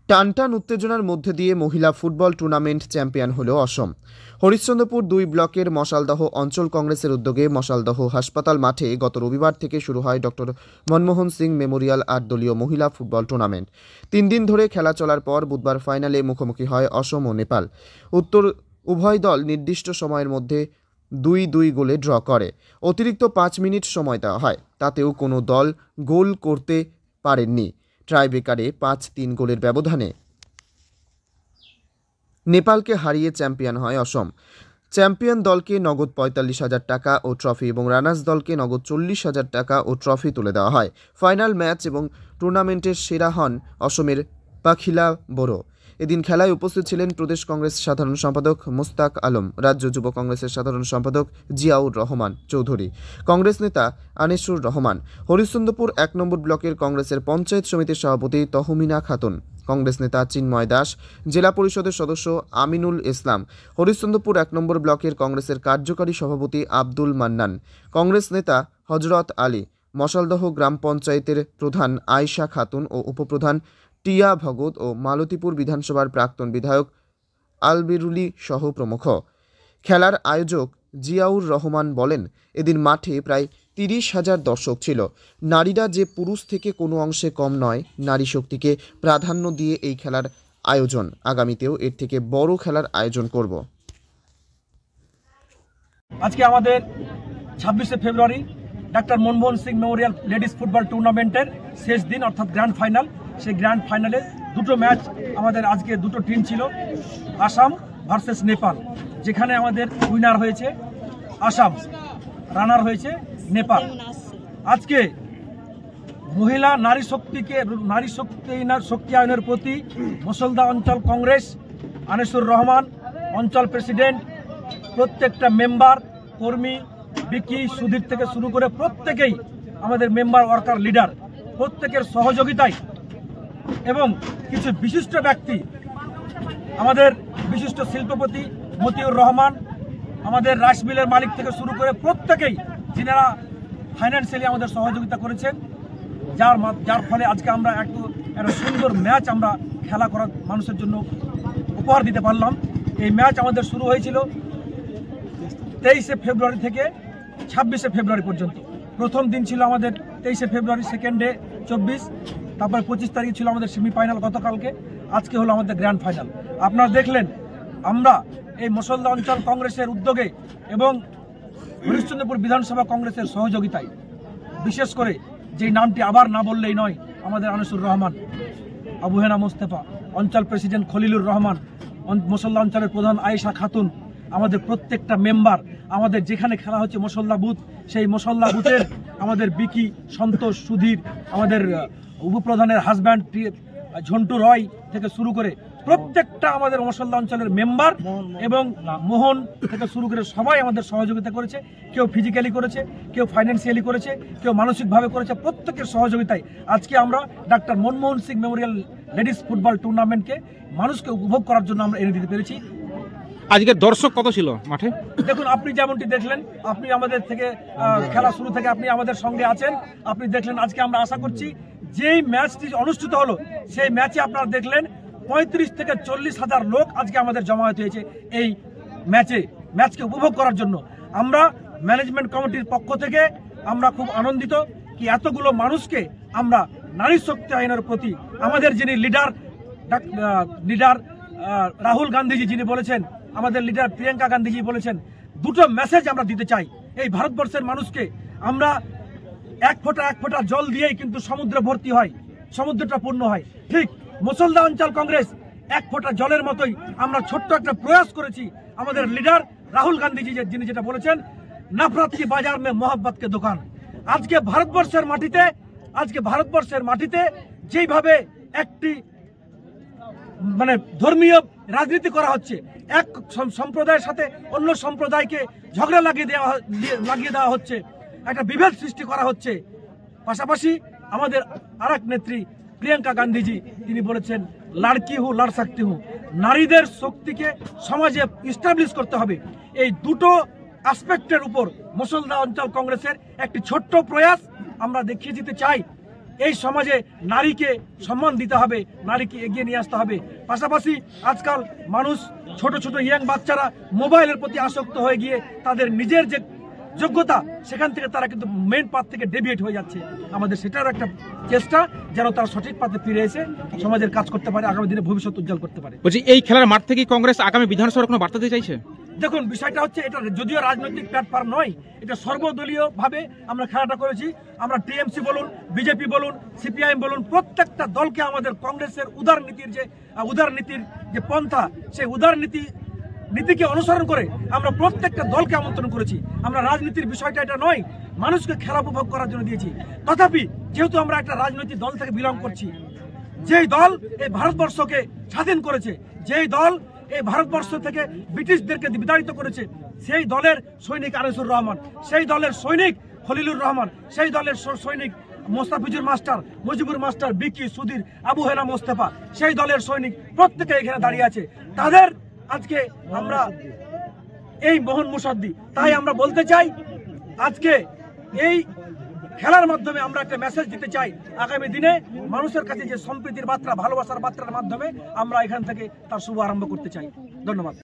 টানটান উত্তেজনার মধ্যে দিয়ে মহিলা ফুটবল টুর্নামেন্ট চ্যাম্পিয়ন হল অসম। হরিশ্চন্দ্রপুর 2 ব্লকের মশালদহ অঞ্চল কংগ্রেসের উদ্যোগে মশালদহ হাসপাতাল মাঠে গত রবিবার থেকে শুরু হয় ডক্টর মনমোহন সিং মেমোরিয়াল 8 দলীয় মহিলা ফুটবল টুর্নামেন্ট। 3 দিন ধরে খেলা চলার পর বুধবার ফাইনালে মুখোমুখি হয় অসম ও নেপাল। উভয় দল নির্দিষ্ট সময়ের মধ্যে 2-2 গোলে ড্র করে। অতিরিক্ত 5 মিনিট সময় দেওয়া হয়, তাতেও কোনো দল গোল করতে পারেননি। ট্রাইব্রেকারে 5-3 গোলের ব্যবধানে নেপালকে হারিয়ে চ্যাম্পিয়ন হয় অসম। চ্যাম্পিয়ন দলকে নগদ 45,000 টাকা ও ট্রফি এবং রানার্স দলকে নগদ 40,000 টাকা ও ট্রফি তুলে দেওয়া হয়। ফাইনাল ম্যাচ এবং টুর্নামেন্টের সেরা হন অসমের পাখিলা বড়ো। এদিন খেলায় উপস্থিত ছিলেন প্রদেশ কংগ্রেস সাধারণ সম্পাদক মুস্তাক আলম, রাজ্য যুব কংগ্রেসের সাধারণ সম্পাদক জিয়াউর রহমান চৌধুরী, কংগ্রেস নেতা আনিসুর রহমান, হরিশ্চন্দ্রপুর 1 নম্বর ব্লকের কংগ্রেসের পঞ্চায়েত সমিতির সভাপতি তহমিনা খাতুন, কংগ্রেস নেতা চিন্ময় দাস, জেলা পরিষদের সদস্য আমিনুল ইসলাম, হরিশ্চন্দ্রপুর 1 নম্বর ব্লকের কংগ্রেসের কার্যকারী সভাপতি আব্দুল মান্নান, কংগ্রেস নেতা হজরত আলী, মশালদহ গ্রাম পঞ্চায়েতের প্রধান আয়শা খাতুন ও উপপ্রধান টিয়া ভগত ও মালতীপুর বিধানসভার প্রাক্তন বিধায়ক আলবিরুলি সহ প্রমুখ। খেলার আয়োজক জিয়াউর রহমান বলেন, এদিন মাঠে প্রায় 30,000 দর্শক ছিল। নারীরা যে পুরুষ থেকে কোনো অংশে কম নয়, নারী শক্তিকে প্রাধান্য দিয়ে এই খেলার আয়োজন। আগামীতেও এর থেকে বড় খেলার আয়োজন করব। আজকে আমাদের 26শে ফেব্রুয়ারি doctor Manmohan Singh memorial ladies football টুর্নামেন্টের শেষ দিন, অর্থাৎ গ্র্যান্ড ফাইনাল। সেই গ্র্যান্ড ফাইনালে দুটো ম্যাচ আমাদের আজকে দুটো টিম ছিল, আসাম ভার্সেস নেপাল, যেখানে আমাদের উইনার হয়েছে আসাম, রানার হয়েছে নেপাল। আজকে মহিলা নারী শক্তিয়ায়নের প্রতি মশলদা অঞ্চল কংগ্রেস, আনিসুর রহমান অঞ্চল প্রেসিডেন্ট, প্রত্যেকটা মেম্বার, কর্মী, বিকি, সুধীর থেকে শুরু করে প্রত্যেকেই আমাদের মেম্বার, ওয়ার্কার, লিডার, প্রত্যেকের সহযোগিতায় এবং কিছু বিশিষ্ট ব্যক্তি, আমাদের বিশিষ্ট শিল্পপতি মতিউর রহমান, আমাদের রাইস মিলের মালিক থেকে শুরু করে প্রত্যেকেই যিনারা ফাইন্যান্সিয়ালি আমাদের সহযোগিতা করেছেন, যার ফলে আজকে আমরা একটা সুন্দর ম্যাচ আমরা খেলা করার মানুষের জন্য উপহার দিতে পারলাম। এই ম্যাচ আমাদের শুরু হয়েছিল 23শে ফেব্রুয়ারি থেকে 26শে ফেব্রুয়ারি পর্যন্ত। প্রথম দিন ছিল আমাদের 23শে ফেব্রুয়ারি, সেকেন্ড ডে 24, তারপর 25 তারিখ ছিল আমাদের সেমিফাইনাল গতকালকে, আজকে হলো আমাদের গ্র্যান্ড ফাইনাল। আপনারা দেখলেন আমরা এই মশলদা অঞ্চল কংগ্রেসের উদ্যোগে এবং হরিশ্চন্দ্রপুর বিধানসভা কংগ্রেসের সহযোগিতায়, বিশেষ করে যেই নামটি আবার না বললেই নয়, আমাদের আনিসুর রহমান, আবু হেনা মোস্তফা, অঞ্চল প্রেসিডেন্ট খলিলুর রহমান, মশলদা অঞ্চলের প্রধান আয়েশা খাতুন, আমাদের প্রত্যেকটা মেম্বার, আমাদের যেখানে খেলা হচ্ছে মশলদা বুথ, সেই মশলদা বুথের আমাদের বিকি, সন্তোষ, সুধীর, আমাদের উপপ্রধানের হাজব্যান্ড ঝন্টু রয় থেকে শুরু করে প্রত্যেকটা আমাদের মশলদা অঞ্চলের মেম্বার এবং মোহন থেকে শুরু করে সবাই আমাদের সহযোগিতা করেছে। কেউ ফিজিক্যালি করেছে, কেউ ফাইন্যান্সিয়ালি করেছে, কেউ মানসিকভাবে করেছে। প্রত্যেকের সহযোগিতায় আজকে আমরা doctor Manmohan Singh memorial ladies football টুর্নামেন্টকে মানুষকে উপভোগ করার জন্য আমরা এনে দিতে পেরেছি। আজকে দর্শক কত ছিল মাঠে? দেখুন, আপনি যেমনটি দেখলেন, আপনি আমাদের থেকে খেলা শুরু থেকে আপনি আমাদের সঙ্গে আছেন, আপনি দেখলেন। আজকে আমরা আশা করছি যেই ম্যাচটি অনুষ্ঠিত হলো সেই ম্যাচে আপনারা দেখলেন 35 থেকে 40,000 লোক আজকে আমাদের জমায়েত হয়েছে এই ম্যাচকে উপভোগ করার জন্য। আমরা ম্যানেজমেন্ট কমিটির পক্ষ থেকে আমরা খুব আনন্দিত কি এতগুলো মানুষকে আমরা নারী শক্তি আইনের প্রতি, আমাদের যিনি লিডার রাহুল গান্ধীজি যিনি বলেছেন, আমাদের লিডার প্রিয়াঙ্কা গান্ধীজি বলেছেন, দুটো মেসেজ আমরা দিতে চাই এই ভারতবর্ষের মানুষকে। আমরা এক ফোঁটা জল দিয়েই কিন্তু সমুদ্র ভর্তি হয়, সমুদ্রটা পূর্ণ হয়। ঠিক মশলদা অঞ্চল কংগ্রেস এক ফোঁটা জলের মতোই আমরা ছোট্ট একটা প্রয়াস করেছি। আমাদের লিডার রাহুল গান্ধীজি যিনি যেটা বলেছেন, নফরত কি বাজার মে মোহব্বত কে দোকান। আজকে ভারতবর্ষের মাটিতে যেইভাবে একটি ধর্মীয় রাজনীতি করা হচ্ছে, এক সম্প্রদায়ের সাথে অন্য সম্প্রদায়কে ঝগড়া লাগিয়ে দেওয়া হচ্ছে, একটা বিভেদ সৃষ্টি করা হচ্ছে। পাশাপাশি আমাদের আরেক নেত্রী প্রিয়াঙ্কা গান্ধীজি তিনি বলেছেন, লড়কি হু লড় সকতি হু, নারীদের শক্তিকে সমাজে ইস্টাবলিশ করতে হবে। এই দুটো অ্যাসপেক্টের উপর মশলদা অঞ্চল কংগ্রেসের একটি ছোট্ট প্রয়াস আমরা দেখিয়ে দিতে চাই এই সমাজে নারীকে সম্মান দিতে হবে, নারীকে এগিয়ে নিয়ে আসতে হবে। পাশাপাশি আজকাল মানুষ ছোট ছোট ইয়াং বাচ্চারা মোবাইলের প্রতি আসক্ত হয়ে গিয়ে তাদের নিজের যে যোগ্যতা সেখান থেকে তারা কিন্তু মেন পাথ থেকে ডেভিয়েট হয়ে যাচ্ছে। আমাদের সেটার একটা চেষ্টা যেন তারা সঠিক পথে ফিরে এসে সমাজের কাজ করতে পারে, আগামী দিনে ভবিষ্যৎ উজ্জ্বল করতে পারে। বলছি এই খেলার মাঠ থেকে কংগ্রেস আগামী বিধানসভার কোনো বার্তা দিতে চাইছে? দেখুন, বিষয়টা হচ্ছে এটা যদিও রাজনৈতিক প্ল্যাটফর্ম নয়, এটা সর্বদলীয় ভাবে আমরা খেলাটা করেছি। আমরা টিএমসি বলুন, বিজেপি বলুন, সিপিআইএম বলুন, প্রত্যেকটা দলকে আমাদের কংগ্রেসের উদারনীতির যে পন্থা, সেই নীতিকে অনুসরণ করে আমরা প্রত্যেকটা দলকে আমন্ত্রণ করেছি। আমরা রাজনীতির বিষয়টা এটা নয়, মানুষকে খেলা উপভোগ করার জন্য দিয়েছি। তথাপি যেহেতু আমরা একটা রাজনৈতিক দল থেকে বিলং করছি, যেই দল এই ভারতবর্ষকে স্বাধীন করেছে, যেই দল এই ভারতবর্ষ থেকে ব্রিটিশদেরকে বিতাড়িত করেছে, সেই দলের সৈনিক আনিসুর রহমান, সেই দলের সৈনিক খলিলুর রহমান, সেই দলের সৈনিক মোস্তাফিজুর মাস্টার, মুজিবুর মাস্টার, বিকি, সুধীর, আবু হেনা মোস্তফা, সেই দলের সৈনিক প্রত্যেকে এখানে দাঁড়িয়ে আছে। তাদের আজকে আমরা এই মোহন মুসাদ্দি, তাই আমরা বলতে চাই আজকে এই খেলার মাধ্যমে আমরা একটা মেসেজ দিতে চাই, আগামী দিনে মানুষের কাছে যে সম্প্রীতির বার্তা, ভালোবাসার বার্তার মাধ্যমে আমরা এখান থেকে তার শুভ আরম্ভ করতে চাই। ধন্যবাদ।